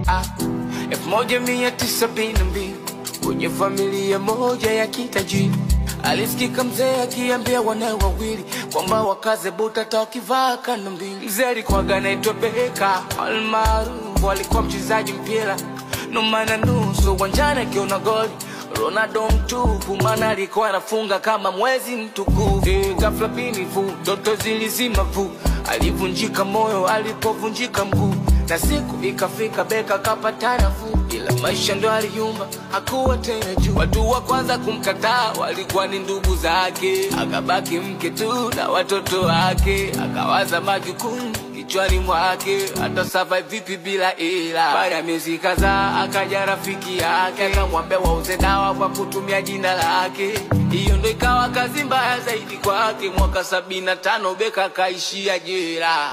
1972 kwenye familia moja ya kitajiri, alisikika mzee akiambia wanae wawili kwamba wakaze buta takivaa kanda mbili. Mzee alikuwa anaitwa Beka almaarufu, alikuwa mchezaji mpira noma na nusu uwanjani akiona goli Ronaldo mtupu, maana alikuwa anafunga kama mwezi mtukufu. Ghafla binifu ndoto zilizima vu, alivunjika moyo alipovunjika mguu, na siku ikafika Beka kapata nafuu, ila maisha ndo aliyumba hakuwa tena juu. Watu wa kwanza kumkataa walikuwa ni ndugu zake, akabaki mke tu na watoto wake, akawaza majukumu kichwani mwake, hata survive vipi bila ila. Baada ya miezi kadhaa akaja rafiki yake, akamwambia wauze dawa kwa kutumia jina lake. Hiyo ndo ikawa kazi mbaya zaidi kwake. Mwaka 75 Beka kaishia jela.